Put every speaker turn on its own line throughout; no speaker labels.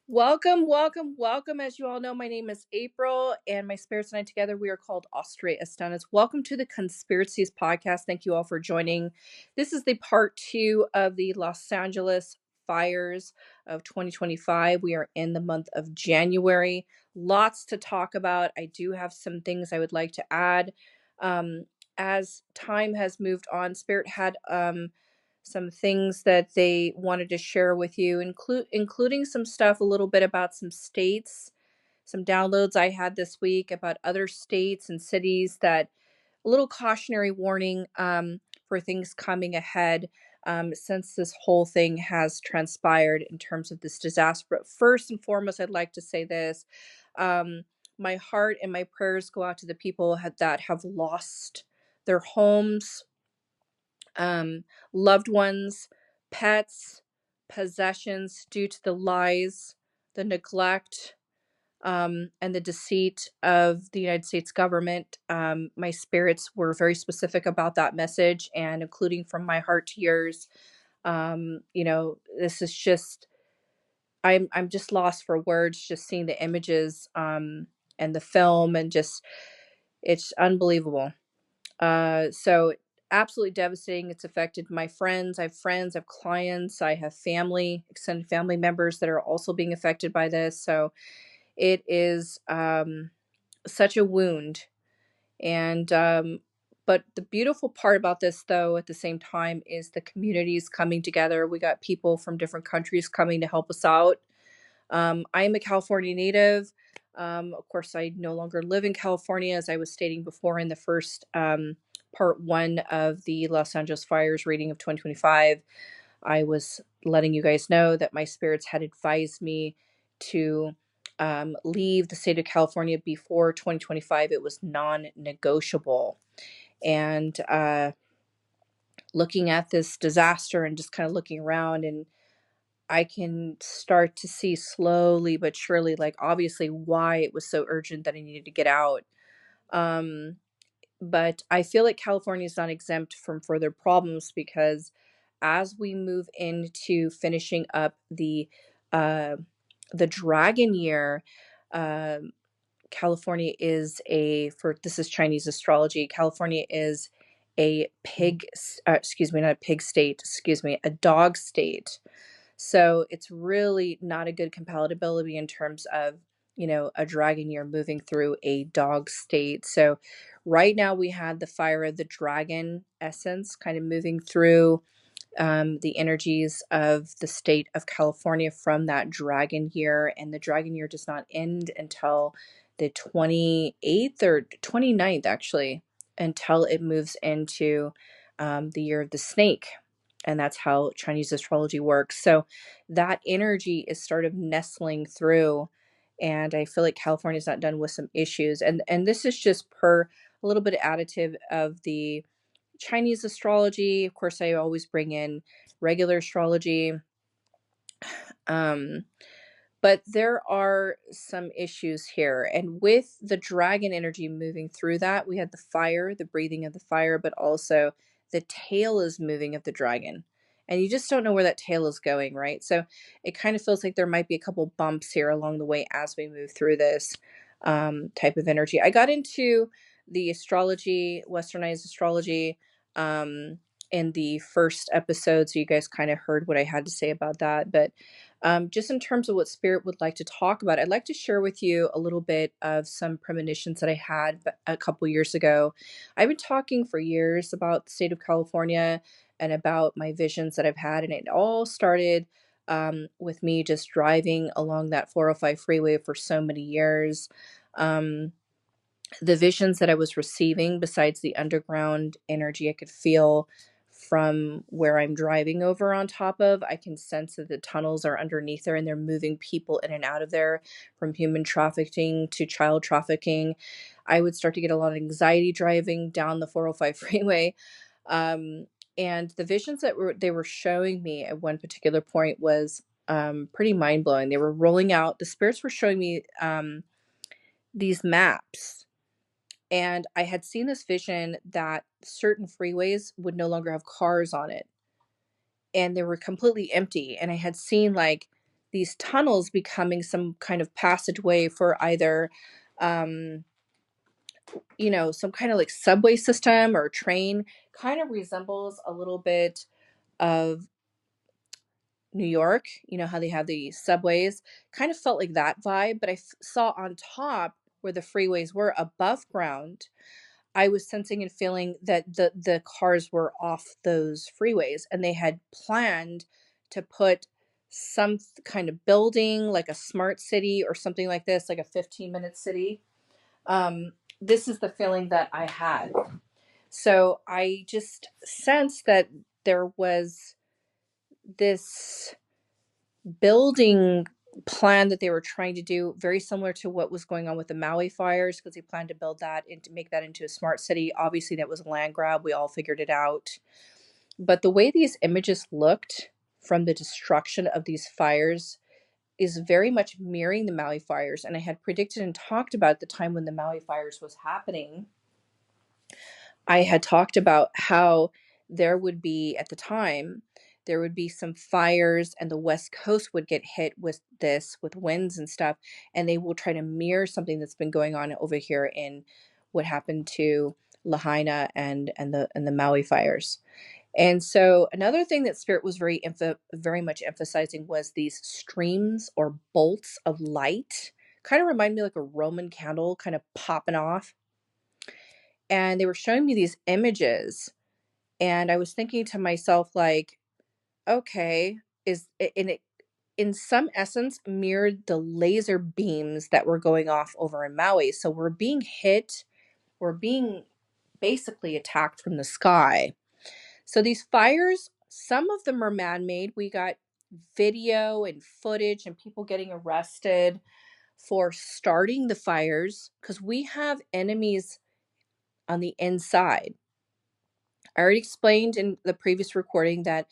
Welcome, welcome, welcome. As you all know, my name is April, and my spirits and I together, we are called Austrae Astonis. Welcome to the Conspiracies podcast. Thank you all for joining. This is the part two of the Los Angeles fires of 2025. We are in the month of January. Lots to talk about. I do have some things I would like to add. Um, as time has moved on, Spirit had some things that they wanted to share with you, including some stuff a little bit about some states, some downloads I had this week about other states and cities that a little cautionary warning for things coming ahead since this whole thing has transpired in terms of this disaster. But first and foremost, I'd like to say this. Um, my heart and my prayers go out to the people that have lost their homes, um, loved ones, pets, possessions due to the lies, the neglect, and the deceit of the United States government. My spirits were very specific about that message, and including from my heart to yours. This is just I'm just lost for words just seeing the images and the film, and just it's unbelievable. So absolutely devastating. It's affected my friends, I have clients, I have family, extended family members that are also being affected by this. So it is such a wound. And but the beautiful part about this, though, at the same time, is the communities coming together. We got people from different countries coming to help us out. I am a California native. Of course, I no longer live in California, as I was stating before in the first part one of the Los Angeles fires reading of 2025. I was letting you guys know that my spirits had advised me to leave the state of California before 2025. It was non negotiable. And looking at this disaster and just kind of looking around, and I can start to see slowly but surely, like, obviously, why it was so urgent that I needed to get out. Um, but I feel like California is not exempt from further problems because as we move into finishing up uh, the dragon year, um, California is a for this is Chinese astrology. California is a excuse me, not a pig state, excuse me, a dog state. So it's really not a good compatibility in terms of, a dragon year moving through a dog state. So right now we had the fire of the dragon essence kind of moving through the energies of the state of California from that dragon year. And the dragon year does not end until the 28th or 29th, actually, until it moves into the year of the snake. And that's how Chinese astrology works. So that energy is sort of nestling through. And I feel like California's not done with some issues. And this is just per a little bit of additive of the Chinese astrology. Of course, I always bring in regular astrology. Um, but there are some issues here. And with the dragon energy moving through that, we had the fire, the breathing of the fire, but also the tail is moving of the dragon. And you just don't know where that tail is going, right? So it kind of feels like there might be a couple bumps here along the way as we move through this type of energy. I got into the astrology, westernized astrology, um, in the first episode. So you guys kind of heard what I had to say about that. But just in terms of what Spirit would like to talk about, I'd like to share with you a little bit of some premonitions that I had a couple years ago. I've been talking for years about the state of California and about my visions that I've had, and it all started with me just driving along that 405 freeway for so many years. Um, the visions that I was receiving, besides the underground energy I could feel from where I'm driving over on top of, I can sense that the tunnels are underneath there and they're moving people in and out of there, from human trafficking to child trafficking. I would start to get a lot of anxiety driving down the 405 freeway. Um, and the visions that they were showing me at one particular point was pretty mind blowing. They were rolling out, the spirits were showing me these maps, and I had seen this vision that certain freeways would no longer have cars on it, and they were completely empty. And I had seen like these tunnels becoming some kind of passageway for either, um, some kind of like subway system or train. Kind of resembles a little bit of New York, how they have the subways, kind of felt like that vibe, but saw on top where the freeways were above ground, I was sensing and feeling that the cars were off those freeways and they had planned to put some kind of building like a smart city or something like this, like a 15-minute city. This is the feeling that I had. So I just sensed that there was this building plan that they were trying to do, very similar to what was going on with the Maui fires, because they planned to build that and to make that into a smart city. Obviously, that was a land grab. We all figured it out. But the way these images looked from the destruction of these fires is very much mirroring the Maui fires. And I had predicted and talked about at the time when the Maui fires was happening. I had talked about how there would be, at the time, there would be some fires and the West Coast would get hit with this, with winds and stuff, and they will try to mirror something that's been going on over here in what happened to Lahaina and the Maui fires. And so another thing that Spirit was very much emphasizing was these streams or bolts of light. Kind of remind me like a Roman candle kind of popping off. And they were showing me these images, and I was thinking to myself, like, okay, is in it in some essence mirrored the laser beams that were going off over in Maui. So we're being hit, we're being basically attacked from the sky. So these fires, some of them are man-made. We got video and footage and people getting arrested for starting the fires because we have enemies on the inside. I already explained in the previous recording that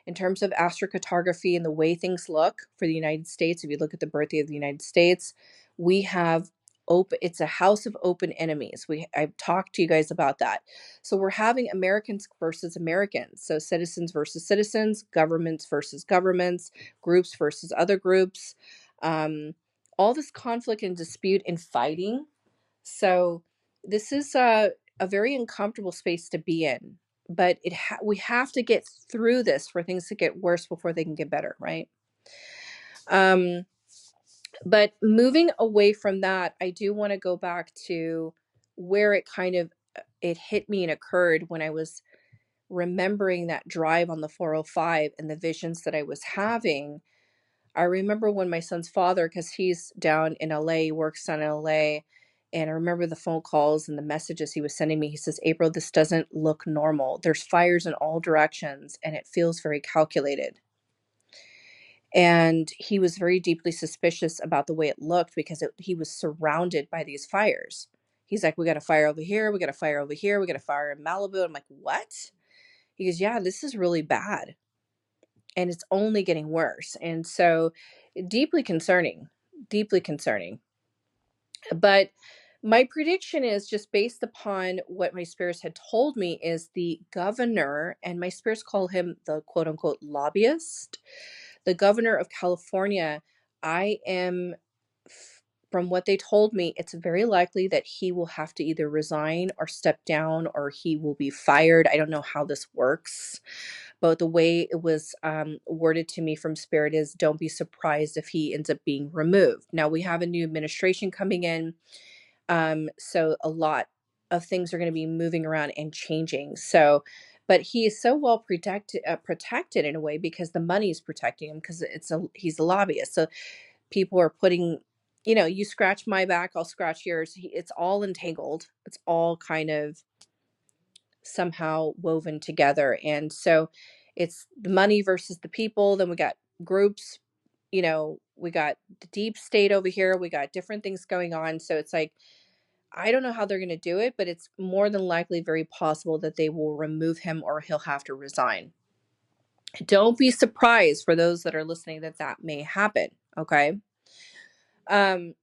in terms of astrocartography and the way things look for the United States, if you look at the birthday of the United States, we have it's a house of open enemies. I've talked to you guys about that. So we're having Americans versus Americans. So citizens versus citizens, governments versus governments, groups versus other groups. Um, all this conflict and dispute and fighting. So this is a very uncomfortable space to be in, but we have to get through this for things to get worse before they can get better, right? But moving away from that, I do want to go back to where it hit me and occurred when I was remembering that drive on the 405 and the visions that I was having. I remember when my son's father, because he's down in LA, he works down in LA, and I remember the phone calls and the messages he was sending me. He says, April, this doesn't look normal. There's fires in all directions, and it feels very calculated. And he was very deeply suspicious about the way it looked because he was surrounded by these fires. He's like, we got a fire over here. We got a fire over here. We got a fire in Malibu. I'm like, what? He goes, yeah, this is really bad. And it's only getting worse. And so deeply concerning, deeply concerning. But my prediction is just based upon what my spirits had told me is the governor, and my spirits call him the quote unquote lobbyist, the governor of California. I am, from what they told me, it's very likely that he will have to either resign or step down or he will be fired. I don't know how this works, but the way it was worded to me from Spirit is don't be surprised if he ends up being removed. Now we have a new administration coming in. So a lot of things are going to be moving around and changing. So, but he is so well protected in a way because the money is protecting him because he's a lobbyist. So people are putting, you scratch my back, I'll scratch yours. It's all entangled. It's all kind of somehow woven together. And so it's the money versus the people. Then we got groups, we got the deep state over here. We got different things going on. So it's like, I don't know how they're going to do it, but it's more than likely very possible that they will remove him or he'll have to resign. Don't be surprised for those that are listening that may happen. Okay. I'm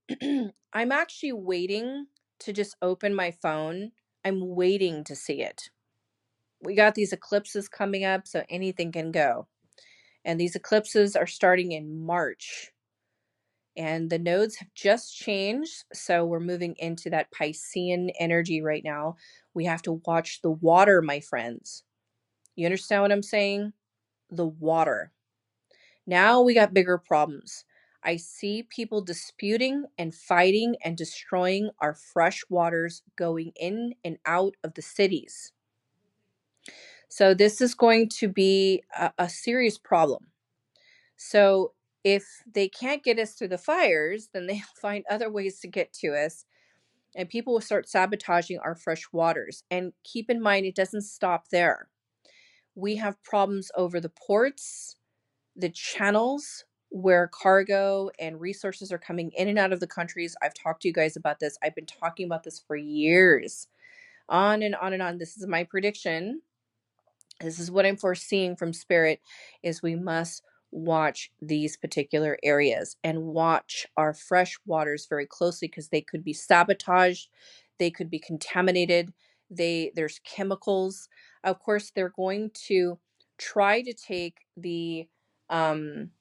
actually waiting to just open my phone. I'm waiting to see it. We got these eclipses coming up, so anything can go. And these eclipses are starting in March. And the nodes have just changed. So we're moving into that Piscean energy right now. We have to watch the water, my friends. You understand what I'm saying? The water. Now we got bigger problems. I see people disputing and fighting and destroying our fresh waters going in and out of the cities. So this is going to be a serious problem. So if they can't get us through the fires, then they'll find other ways to get to us, and people will start sabotaging our fresh waters. And keep in mind, it doesn't stop there. We have problems over the ports, the channels where cargo and resources are coming in and out of the countries. I've talked to you guys about this. I've been talking about this for years, on and on and on. This is my prediction. This is what I'm foreseeing from spirit, is we must watch these particular areas and watch our fresh waters very closely, because they could be sabotaged, they could be contaminated, there's chemicals. Of course, they're going to try to take the um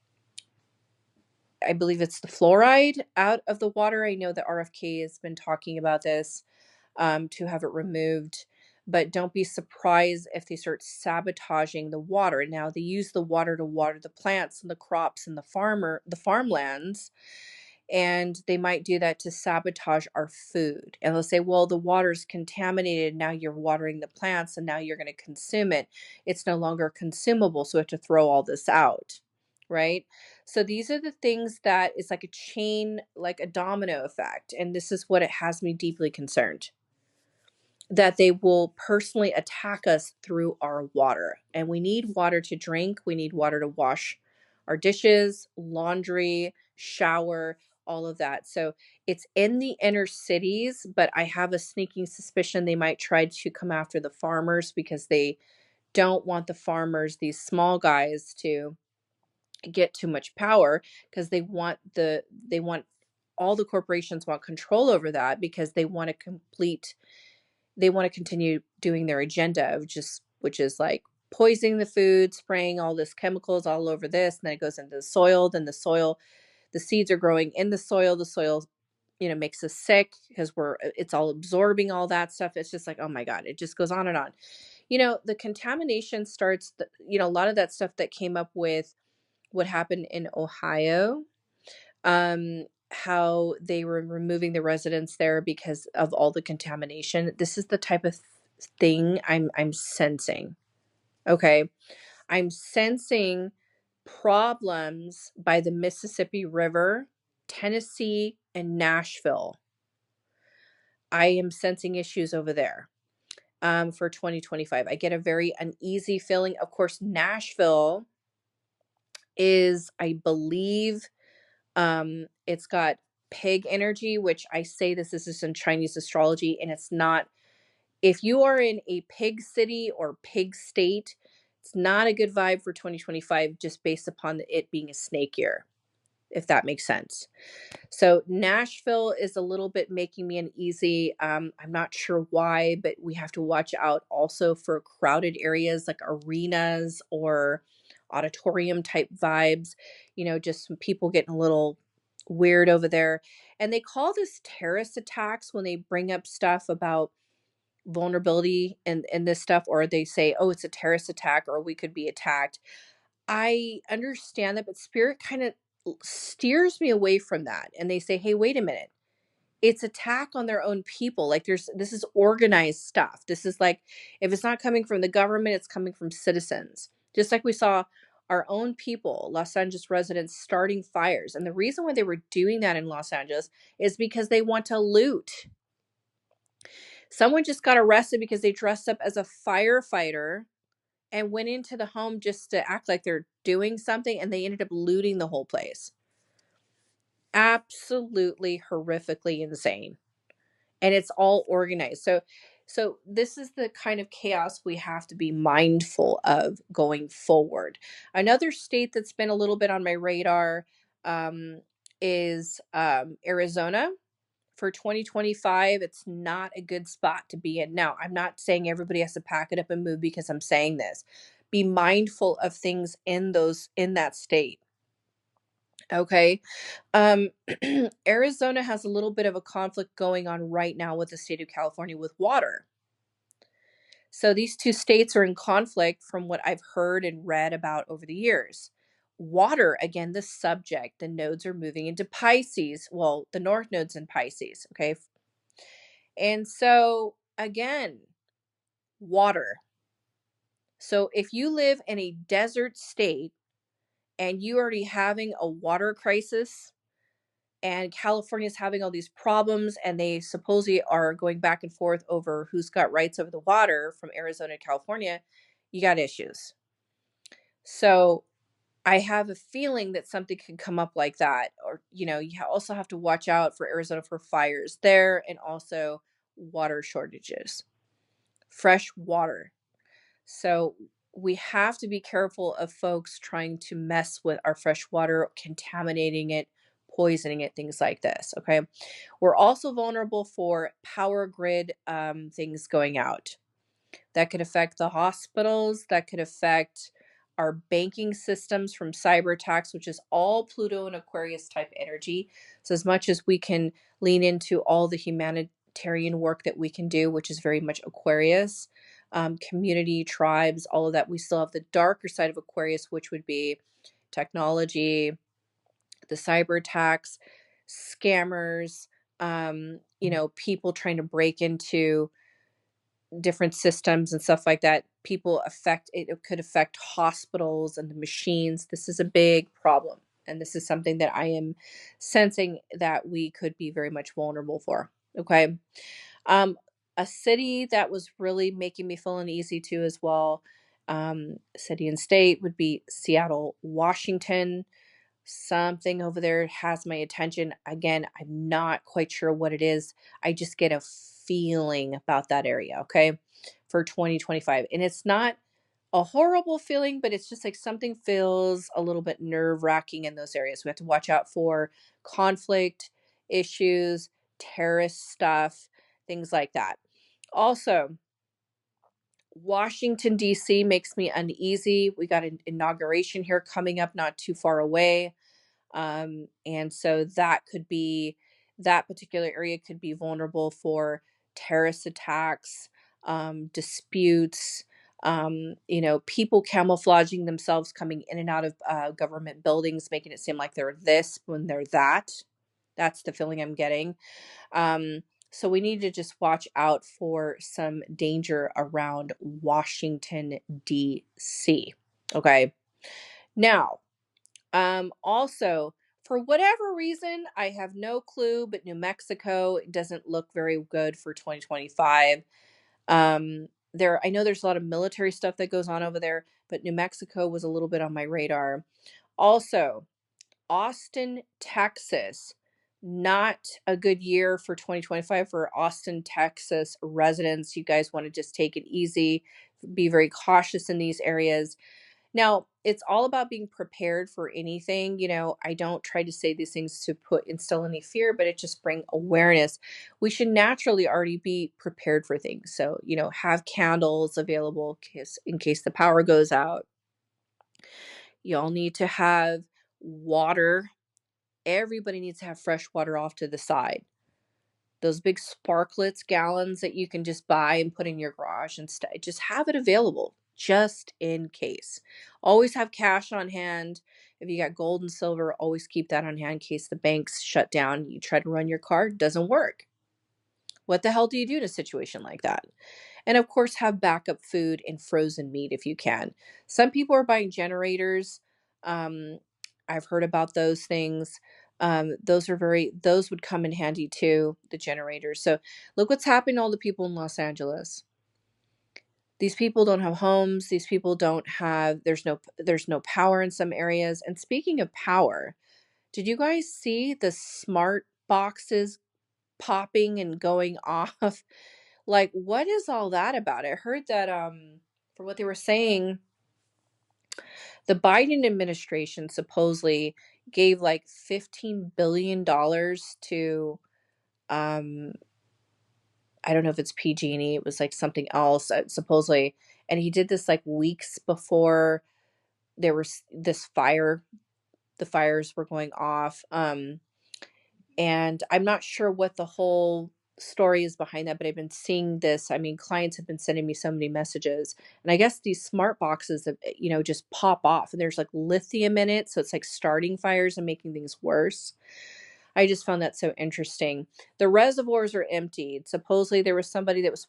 I believe it's the fluoride out of the water. I know that RFK has been talking about this, to have it removed. But don't be surprised if they start sabotaging the water. Now they use the water to water the plants and the crops and the farmlands, and they might do that to sabotage our food. And they'll say, well, the water's contaminated. Now you're watering the plants and now you're going to consume it. It's no longer consumable. So we have to throw all this out. Right. So these are the things that is like a chain, like a domino effect. And this is what it has me deeply concerned, that they will personally attack us through our water. And we need water to drink. We need water to wash our dishes, laundry, shower, all of that. So it's in the inner cities, but I have a sneaking suspicion they might try to come after the farmers, because they don't want the farmers, these small guys, to get too much power, because they want all the corporations want control over that, because they want to continue doing their agenda of just, which is like poisoning the food, spraying all this chemicals all over this, and then it goes into the soil. Then the seeds are growing in the soil. The soil, makes us sick, because it's all absorbing all that stuff. It's just like, oh my God, it just goes on and on. The contamination starts, a lot of that stuff that came up with what happened in Ohio, how they were removing the residents there because of all the contamination. This is the type of thing I'm sensing. Okay. I'm sensing problems by the Mississippi River, Tennessee, and Nashville. I am sensing issues over there, for 2025. I get a very uneasy feeling. Of course, Nashville is, I believe, it's got pig energy, which I say this is just in Chinese astrology, and it's not. If you are in a pig city or pig state, it's not a good vibe for 2025, just based upon it being a snake year, if that makes sense. So Nashville is a little bit making me uneasy. I'm not sure why, but we have to watch out also for crowded areas like arenas or auditorium type vibes. Just some people getting a little weird over there. And they call this terrorist attacks when they bring up stuff about vulnerability and this stuff, or they say, oh, it's a terrorist attack, or we could be attacked. I understand that, but spirit kind of steers me away from that. And they say, hey, wait a minute. It's attack on their own people. Like this is organized stuff. This is like, if it's not coming from the government, it's coming from citizens. Just like we saw our own people, Los Angeles residents, starting fires. And the reason why they were doing that in Los Angeles is because they want to loot. Someone just got arrested because they dressed up as a firefighter and went into the home just to act like they're doing something, and they ended up looting the whole place. Absolutely horrifically insane. And it's all organized. So this is the kind of chaos we have to be mindful of going forward. Another state that's been a little bit on my radar, is Arizona. For 2025, it's not a good spot to be in. Now, I'm not saying everybody has to pack it up and move because I'm saying this, be mindful of things in that state. Okay. Um, Arizona has a little bit of a conflict going on right now with the state of California with water. So these two states are in conflict from what I've heard and read about over the years. Water, again, the subject, the nodes are moving into Pisces. Well, the north node's in Pisces. Okay. And so, again, water. So if you live in a desert state and you already having a water crisis, and California's having all these problems, and they supposedly are going back and forth over who's got rights over the water from Arizona to California, you got issues. So I have a feeling that something can come up like that. Or, you also have to watch out for Arizona for fires there, and also water shortages, fresh water. So we have to be careful of folks trying to mess with our fresh water, contaminating it, poisoning it, things like this. Okay. We're also vulnerable for power grid things going out. That could affect the hospitals, that could affect our banking systems from cyber attacks, which is all Pluto and Aquarius type energy. So, as much as we can lean into all the humanitarian work that we can do, which is very much Aquarius, community, tribes, all of that, we still have the darker side of Aquarius, which would be technology, the cyber attacks, scammers, people trying to break into different systems and stuff like that. People affect it, it could affect hospitals and the machines. This is a big problem. And this is something that I am sensing that we could be very much vulnerable for. Okay. Um, a city that was really making me feel uneasy too as well. City and state would be Seattle, Washington. Something over there has my attention. Again, I'm not quite sure what it is. I just get a feeling about that area, okay, for 2025. And it's not a horrible feeling, but it's just like something feels a little bit nerve wracking in those areas. We have to watch out for conflict issues, terrorist stuff, things like that. Also, Washington, D.C. makes me uneasy. We got an inauguration here coming up not too far away. And so that particular area could be vulnerable for terrorist attacks, disputes, people camouflaging themselves coming in and out of government buildings, making it seem like they're this when they're that. That's the feeling I'm getting. Um, so we need to just watch out for some danger around Washington, D.C. Okay. Now, also, for whatever reason, I have no clue, but New Mexico doesn't look very good for 2025. I know there's a lot of military stuff that goes on over there, but New Mexico was a little bit on my radar. Also, Austin, Texas, not a good year for 2025 for Austin, Texas residents. You guys want to just take it easy, be very cautious in these areas. Now, it's all about being prepared for anything. I don't try to say these things to instill any fear, but it just bring awareness. We should naturally already be prepared for things. So, have candles available in case the power goes out. Y'all need to have water. Everybody needs to have fresh water off to the side. Those big sparklets gallons that you can just buy and put in your garage and stuff. Just have it available just in case. Always have cash on hand. If you got gold and silver, always keep that on hand in case the banks shut down. You try to run your card, doesn't work. What the hell do you do in a situation like that? And of course, have backup food and frozen meat if you can. Some people are buying generators. Um, I've heard about those things. Those would come in handy too, the generators. So look what's happening to all the people in Los Angeles. These people don't have homes. These people don't have, there's no power in some areas. And speaking of power, did you guys see the smart boxes popping and going off? Like, what is all that about? I heard that from what they were saying, the Biden administration supposedly gave like $15 billion to um I don't know if it's PG&E, it was like something else, supposedly, And he did this like weeks before there was this fire, the fires were going off. And I'm not sure what the whole story is behind that, but I've been seeing this. I mean, clients have been sending me so many messages. And I guess these smart boxes that, just pop off and there's like lithium in it. So it's like starting fires and making things worse. I just found that so interesting. The reservoirs are emptied. Supposedly there was somebody that was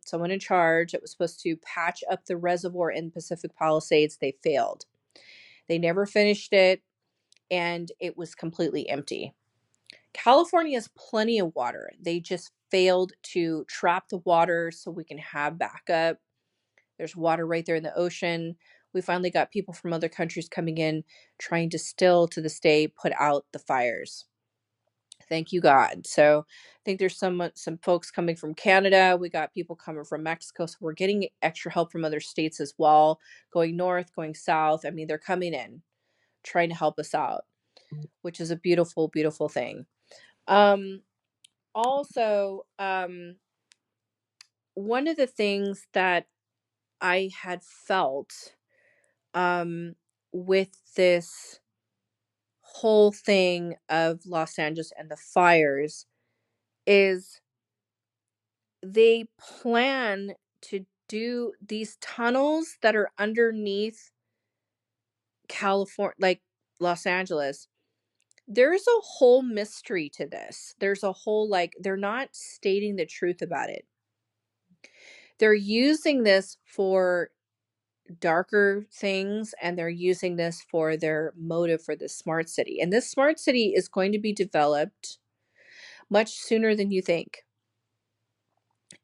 someone in charge that was supposed to patch up the reservoir in Pacific Palisades. They failed. They never finished it and it was completely empty. California has plenty of water. They just failed to trap the water so we can have backup. There's water right there in the ocean. We finally got people from other countries coming in trying to still to this day put out the fires. Thank you, God. So I think there's some folks coming from Canada. We got people coming from Mexico. So we're getting extra help from other states as well, going north, going south. I mean, they're coming in, trying to help us out, which is a beautiful, beautiful thing. Also, one of the things that I had felt um, with this whole thing of Los Angeles and the fires is they plan to do these tunnels that are underneath California, like Los Angeles. There's a whole mystery to this. There's a whole, like, they're not stating the truth about it. They're using this for darker things and they're using this for their motive for this smart city. And this smart city is going to be developed much sooner than you think.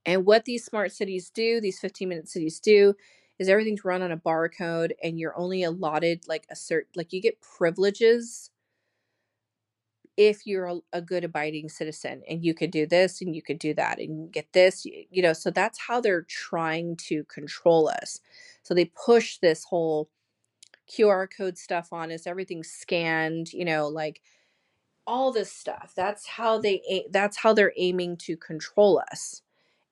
And what these smart cities do, these 15-minute cities do, is everything's run on a barcode and you're only allotted like you get privileges if you're a good abiding citizen and you could do this and you could do that and get this, so that's how they're trying to control us. So they push this whole QR code stuff on us, everything's scanned, like all this stuff. That's how they're aiming to control us.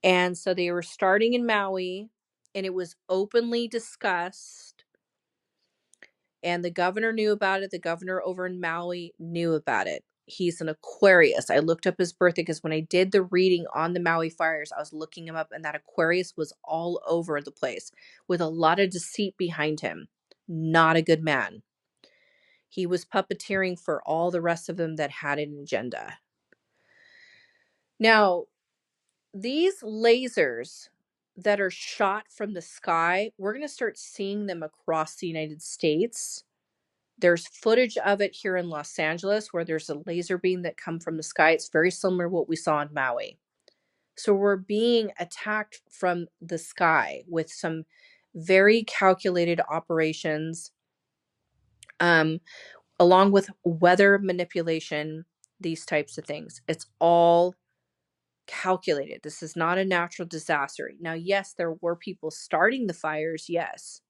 And so they were starting in Maui and it was openly discussed and the governor knew about it. The governor over in Maui knew about it. He's an Aquarius. I looked up his birthday because when I did the reading on the Maui fires, I was looking him up and that Aquarius was all over the place with a lot of deceit behind him. Not a good man. He was puppeteering for all the rest of them that had an agenda. Now, these lasers that are shot from the sky, we're going to start seeing them across the United States. There's footage of it here in Los Angeles where there's a laser beam that come from the sky. It's very similar to what we saw in Maui. So we're being attacked from the sky with some very calculated operations, along with weather manipulation, these types of things. It's all calculated. This is not a natural disaster. Now, yes, there were people starting the fires, yes.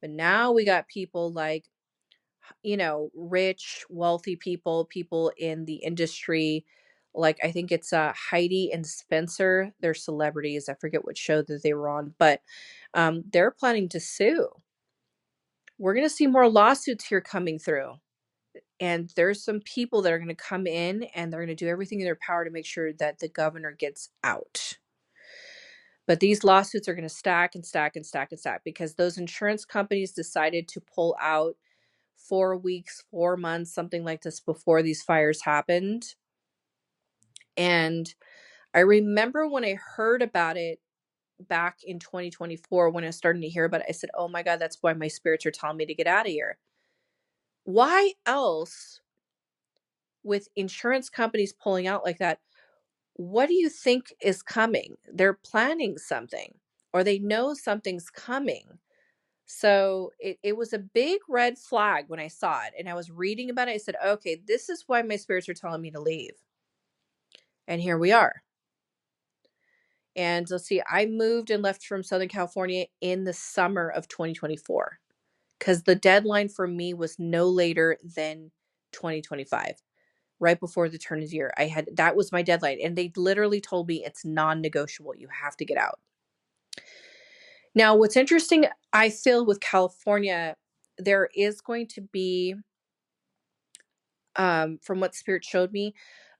But now we got people like, rich, wealthy people in the industry. Like I think it's Heidi and Spencer. They're celebrities. I forget what show that they were on, but they're planning to sue. We're going to see more lawsuits here coming through. And there's some people that are going to come in and they're going to do everything in their power to make sure that the governor gets out. But these lawsuits are going to stack and stack and stack and stack because those insurance companies decided to pull out 4 weeks, 4 months, something like this before these fires happened. And I remember when I heard about it back in 2024, when I was starting to hear about it, I said, oh my God, that's why my spirits are telling me to get out of here. Why else, with insurance companies pulling out like that, what do you think is coming? They're planning something or they know something's coming. So it was a big red flag when I saw it and I was reading about it. I said, okay, this is why my spirits are telling me to leave. And here we are. And let's see, I moved and left from Southern California in the summer of 2024 because the deadline for me was no later than 2025, right before the turn of the year. That was my deadline. And they literally told me it's non-negotiable. You have to get out. Now, what's interesting, I feel with California, there is going to be, from what Spirit showed me,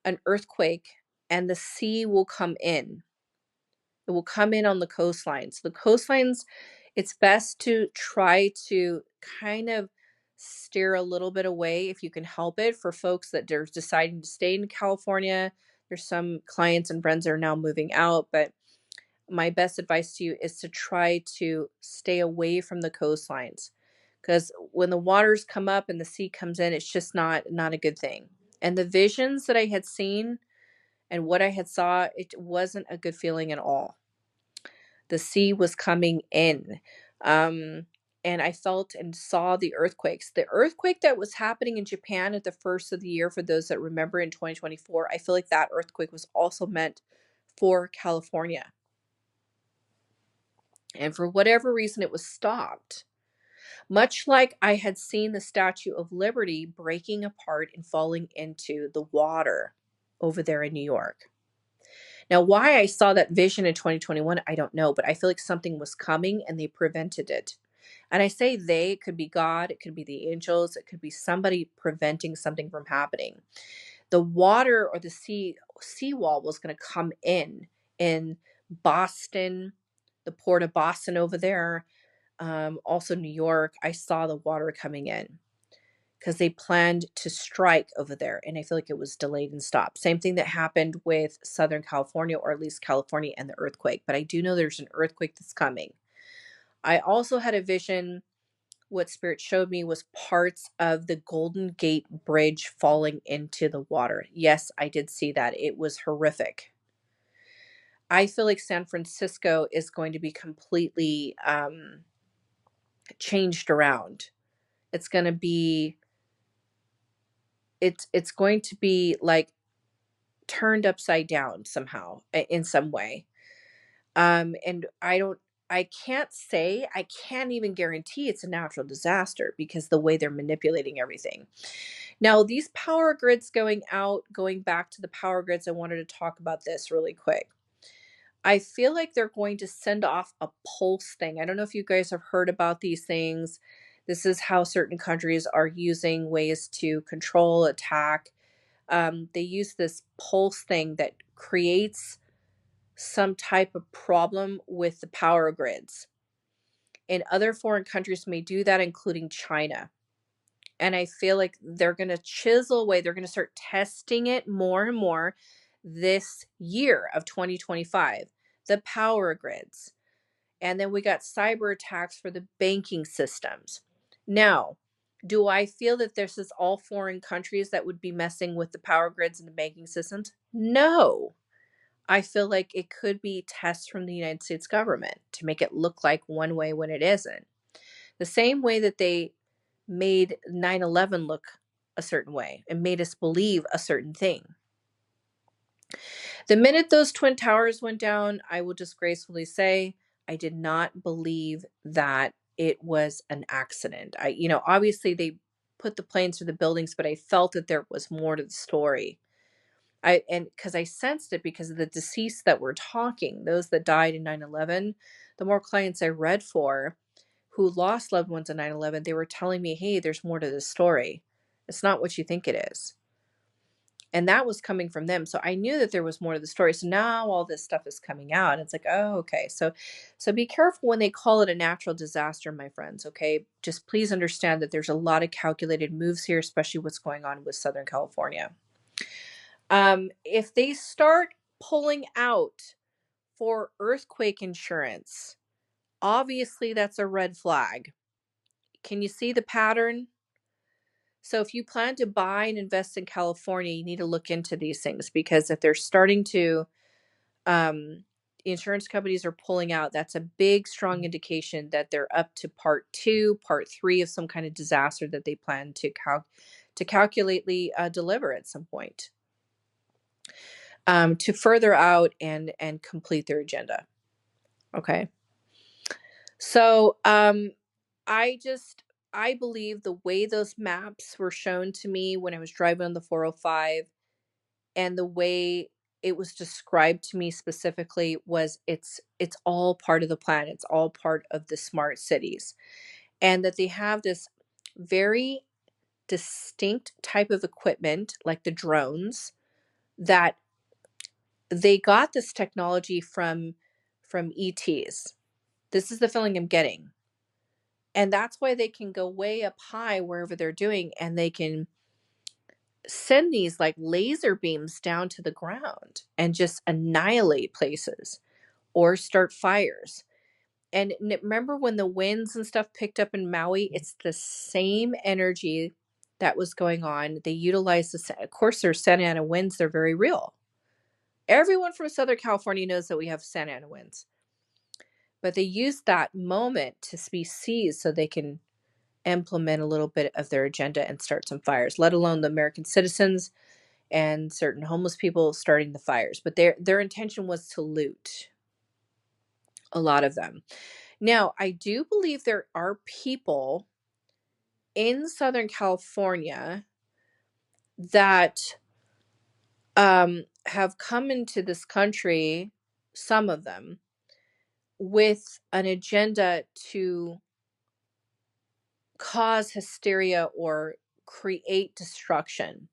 an earthquake, and the sea will come in. It will come in on the coastlines. The coastlines, it's best to try to kind of steer a little bit away if you can help it for folks that are deciding to stay in California. There's some clients and friends that are now moving out, but my best advice to you is to try to stay away from the coastlines, because when the waters come up and the sea comes in, it's just not a good thing. And the visions that I had seen and what I had saw, it wasn't a good feeling at all. The sea was coming in. Um, and I felt and saw the earthquakes. The earthquake that was happening in Japan at the first of the year, for those that remember in 2024, I feel like that earthquake was also meant for California. And for whatever reason, it was stopped. Much like I had seen the Statue of Liberty breaking apart and falling into the water over there in New York. Now, why I saw that vision in 2021, I don't know, but I feel like something was coming and they prevented it. And I say they, it could be God, it could be the angels, it could be somebody preventing something from happening. The water or the seawall was going to come in Boston, the port of Boston over there, also New York. I saw the water coming in because they planned to strike over there, and I feel like it was delayed and stopped. Same thing that happened with Southern California, or at least California, and the earthquake. But I do know there's an earthquake that's coming. I also had a vision. What Spirit showed me was parts of the Golden Gate Bridge falling into the water. Yes, I did see that. It was horrific. I feel like San Francisco is going to be completely changed around. It's going to be it's going to be like turned upside down somehow, in some way. And I can't even guarantee it's a natural disaster because the way they're manipulating everything. Now, these power grids going out, going back to the power grids, I wanted to talk about this really quick. I feel like they're going to send off a pulse thing. I don't know if you guys have heard about these things. This is how certain countries are using ways to control, attack. They use this pulse thing that creates some type of problem with the power grids. And other foreign countries may do that, including China. And I feel like they're going to chisel away. They're going to start testing it more and more this year of 2025, the power grids. And then we got cyber attacks for the banking systems. Now, do I feel that this is all foreign countries that would be messing with the power grids and the banking systems? No. I feel like it could be tests from the United States government to make it look like one way when it isn't. The same way that they made 9/11 look a certain way and made us believe a certain thing. The minute those Twin Towers went down, I will just gracefully say I did not believe that it was an accident. Obviously they put the planes through the buildings, but I felt that there was more to the story. And because I sensed it because of the deceased that we're talking, those that died in 9/11, the more clients I read for who lost loved ones in 9/11, they were telling me, hey, there's more to this story. It's not what you think it is. And that was coming from them. So I knew that there was more to the story. So now all this stuff is coming out. And it's like, oh, okay. So be careful when they call it a natural disaster, my friends. Okay. Just please understand that there's a lot of calculated moves here, especially what's going on with Southern California. If they start pulling out for earthquake insurance, obviously that's a red flag. Can you see the pattern? So if you plan to buy and invest in California, you need to look into these things, because if they're starting to, the insurance companies are pulling out, that's a big, strong indication that they're up to part two, part three of some kind of disaster that they plan to calculately deliver at some point, to further out and complete their agenda. Okay. So I believe the way those maps were shown to me when I was driving on the 405, and the way it was described to me specifically was it's all part of the plan. It's all part of the smart cities. And that they have this very distinct type of equipment like the drones that they got this technology from ETs. This is the feeling I'm getting. And that's why they can go way up high wherever they're doing, and they can send these like laser beams down to the ground and just annihilate places or start fires. And remember when the winds and stuff picked up in Maui? It's the same energy that was going on. They utilized of course, there's Santa Ana winds. They're very real. Everyone from Southern California knows that we have Santa Ana winds, but they use that moment to be seized so they can implement a little bit of their agenda and start some fires, let alone the American citizens and certain homeless people starting the fires. But their intention was to loot a lot of them. Now, I do believe there are people in Southern California that have come into this country, some of them, with an agenda to cause hysteria or create destruction.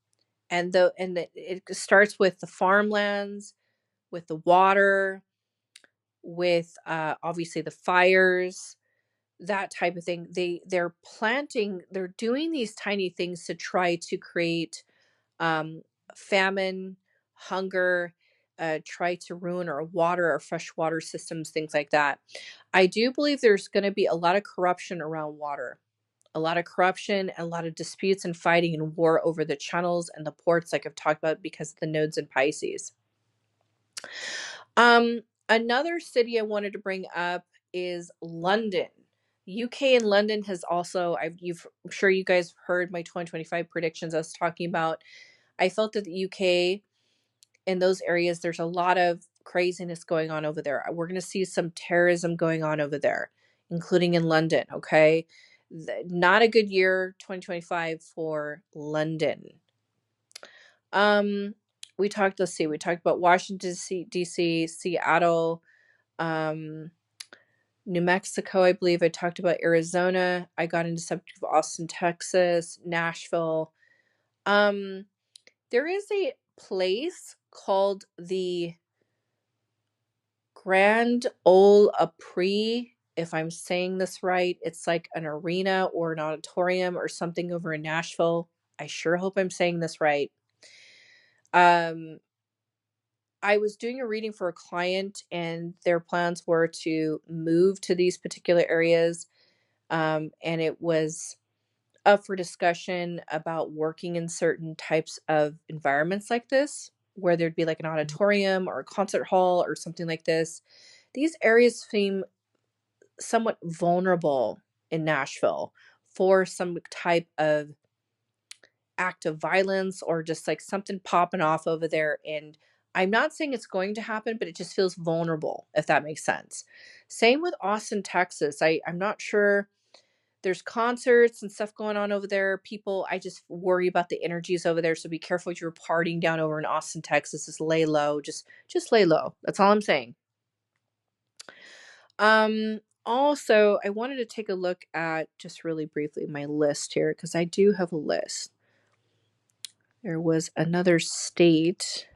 It starts with the farmlands, with the water, with obviously the fires, that type of thing. They're doing these tiny things to try to create um, famine, hunger, try to ruin our water, our fresh water systems, things like that. I do believe there's going to be a lot of corruption around water, a lot of corruption, a lot of disputes and fighting and war over the channels and the ports, like I've talked about, because of the nodes in Pisces. Another city I wanted to bring up is London. UK and London has also, I'm sure you guys have heard my 2025 predictions I was talking about. I felt that the UK in those areas, there's a lot of craziness going on over there. We're going to see some terrorism going on over there, including in London. Okay. Not a good year, 2025 for London. Um, let's see, we talked about Washington, DC, Seattle, um, New Mexico, I believe. I talked about Arizona. I got into subject of Austin, Texas, Nashville. Um, there is a place called the Grand Ole Opry, if I'm saying this right. It's like an arena or an auditorium or something over in Nashville. I sure hope I'm saying this right. Um, I was doing a reading for a client, and their plans were to move to these particular areas. And it was up for discussion about working in certain types of environments like this, where there'd be like an auditorium or a concert hall or something like this. These areas seem somewhat vulnerable in Nashville for some type of act of violence or just like something popping off over there. And I'm not saying it's going to happen, but it just feels vulnerable, if that makes sense. Same with Austin, Texas. I'm not sure. There's concerts and stuff going on over there. People, I just worry about the energies over there. So be careful if you're partying down over in Austin, Texas. Just lay low. Just lay low. That's all I'm saying. Also, I wanted to take a look at just really briefly my list here because I do have a list. There was another state.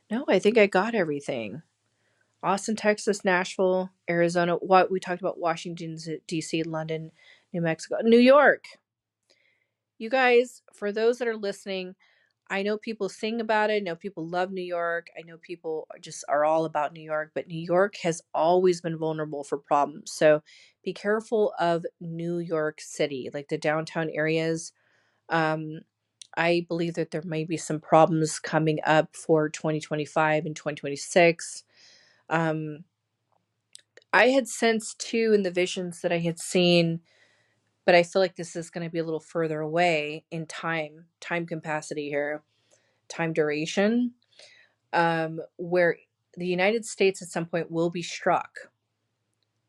No, I think I got everything. Austin, Texas, Nashville, Arizona. What we talked about: Washington, D.C., London, New Mexico, New York. You guys, for those that are listening, I know people sing about it. I know people love New York. I know people just are all about New York, but New York has always been vulnerable for problems. So be careful of New York City, like the downtown areas. Um, I believe that there may be some problems coming up for 2025 and 2026. Um, I had sensed too in the visions that I had seen, but I feel like this is going to be a little further away in time capacity here, time duration, where the United States at some point will be struck.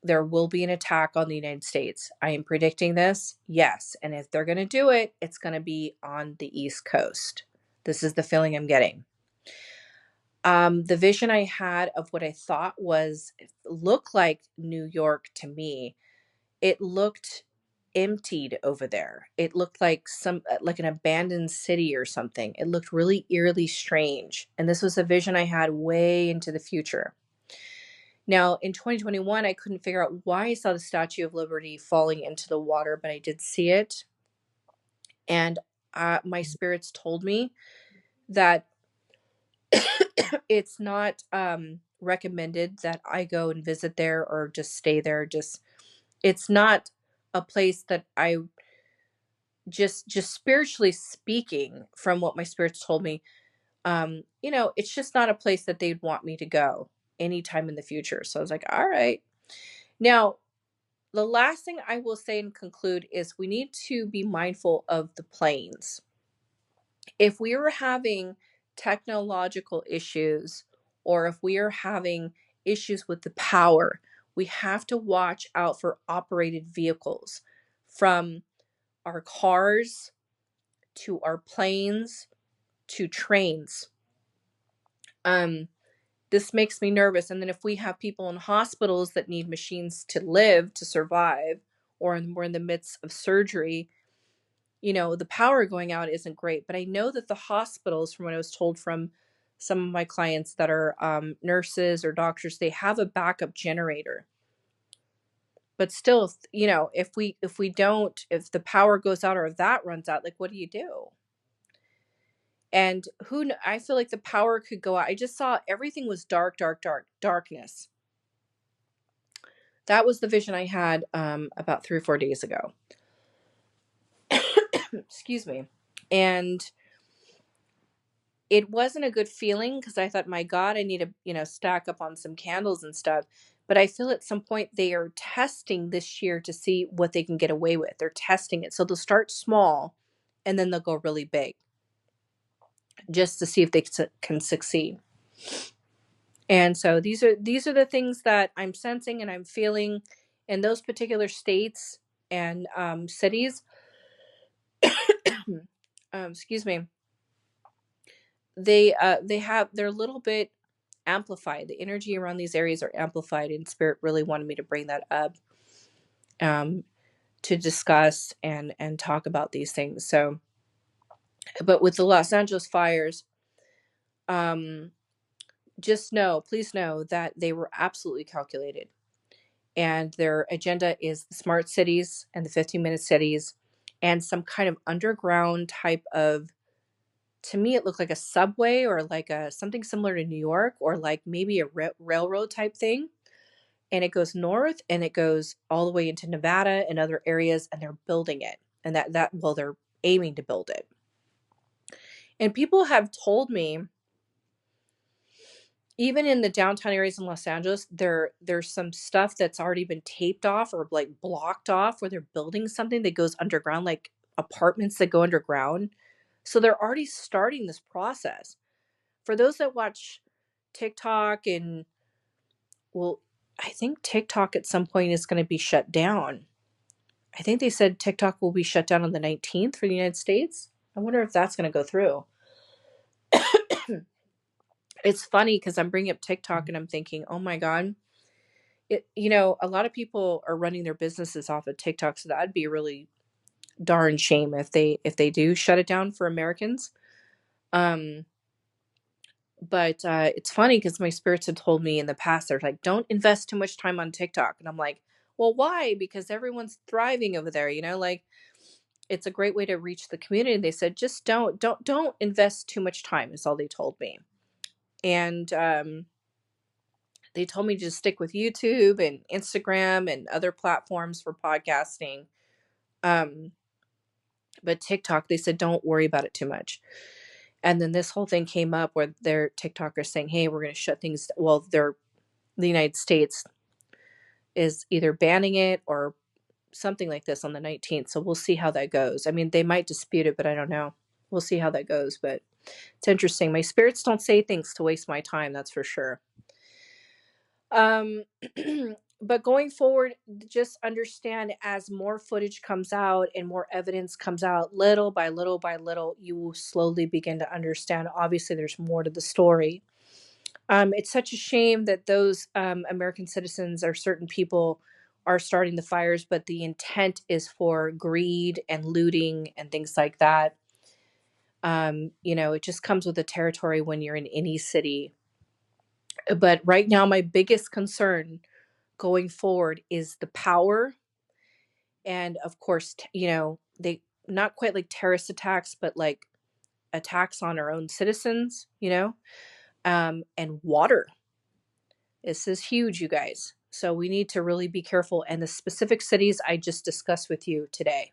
There will be an attack on the United States. I am predicting this, yes. And if they're going to do it, it's going to be on the East Coast. This is the feeling I'm getting. The vision I had of what I thought was looked like New York to me, it looked emptied over there. It looked like some like an abandoned city or something. It looked really eerily strange. And this was a vision I had way into the future. Now, in 2021, I couldn't figure out why I saw the Statue of Liberty falling into the water, but I did see it. And my spirits told me that it's not recommended that I go and visit there or just stay there. Just it's not a place that I just spiritually speaking, from what my spirits told me, it's just not a place that they'd want me to go anytime in the future. So I was like, all right. Now, the last thing I will say and conclude is we need to be mindful of the planes. If we are having technological issues, or if we are having issues with the power, we have to watch out for operated vehicles, from our cars to our planes to trains. This makes me nervous. And then if we have people in hospitals that need machines to live, to survive, or we're in the midst of surgery, the power going out isn't great. But I know that the hospitals, from what I was told from some of my clients that are nurses or doctors, they have a backup generator. But still, if if the power goes out or if that runs out, like, what do you do? And I feel like the power could go out. I just saw everything was dark, dark, dark, darkness. That was the vision I had about 3 or 4 days ago. Excuse me. And it wasn't a good feeling because I thought, my God, I need to, stack up on some candles and stuff. But I feel at some point they are testing this year to see what they can get away with. They're testing it. So they'll start small and then they'll go really big just to see if they can succeed. And so these are the things that I'm sensing and I'm feeling in those particular states and cities. Excuse me. They're a little bit amplified. The energy around these areas are amplified, and Spirit really wanted me to bring that up to discuss and talk about these things. So, but with the Los Angeles fires, please know that they were absolutely calculated. And their agenda is the smart cities and the 15-minute cities and some kind of underground type of, to me, it looked like a subway or like something similar to New York, or like maybe a railroad type thing. And it goes north and it goes all the way into Nevada and other areas, and they're building it. And they're aiming to build it. And people have told me, even in the downtown areas in Los Angeles, there's some stuff that's already been taped off or like blocked off, where they're building something that goes underground, like apartments that go underground. So they're already starting this process. For those that watch TikTok, and well, I think TikTok at some point is going to be shut down. I think they said TikTok will be shut down on the 19th for the United States. I wonder if that's going to go through. It's funny because I'm bringing up TikTok and I'm thinking, oh my God, a lot of people are running their businesses off of TikTok. So that'd be a really darn shame if they do shut it down for Americans. But it's funny because my spirits had told me in the past, they're like, don't invest too much time on TikTok. And I'm like, well, why? Because everyone's thriving over there, like it's a great way to reach the community. And they said, just don't invest too much time, is all they told me. And they told me to just stick with YouTube and Instagram and other platforms for podcasting. But TikTok, they said, don't worry about it too much. And then this whole thing came up where their TikTokers saying, hey, we're going to shut things. Well, the United States is either banning it or something like this on the 19th. So we'll see how that goes. I mean, they might dispute it, but I don't know. We'll see how that goes. But it's interesting. My spirits don't say things to waste my time. That's for sure. but going forward, just understand as more footage comes out and more evidence comes out, little by little by little, you will slowly begin to understand. Obviously, there's more to the story. It's such a shame that those American citizens or certain people are starting the fires, but the intent is for greed and looting and things like that. It just comes with the territory when you're in any city. But right now, my biggest concern going forward is the power, and of course, they not quite like terrorist attacks, but like attacks on our own citizens, and water. This is huge, you guys. So we need to really be careful. And the specific cities I just discussed with you today.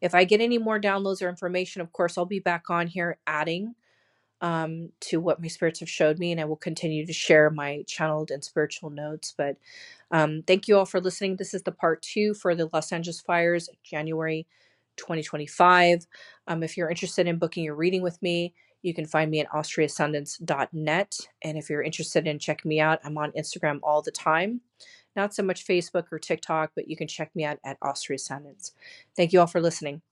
If I get any more downloads or information, of course, I'll be back on here adding to what my spirits have showed me, and I will continue to share my channeled and spiritual notes. But thank you all for listening. This is the part 2 for the Los Angeles fires, January 2025. If you're interested in booking your reading with me, you can find me at austriascendants.net. And if you're interested in checking me out, I'm on Instagram all the time. Not so much Facebook or TikTok, but you can check me out at Austria Ascendants. Thank you all for listening.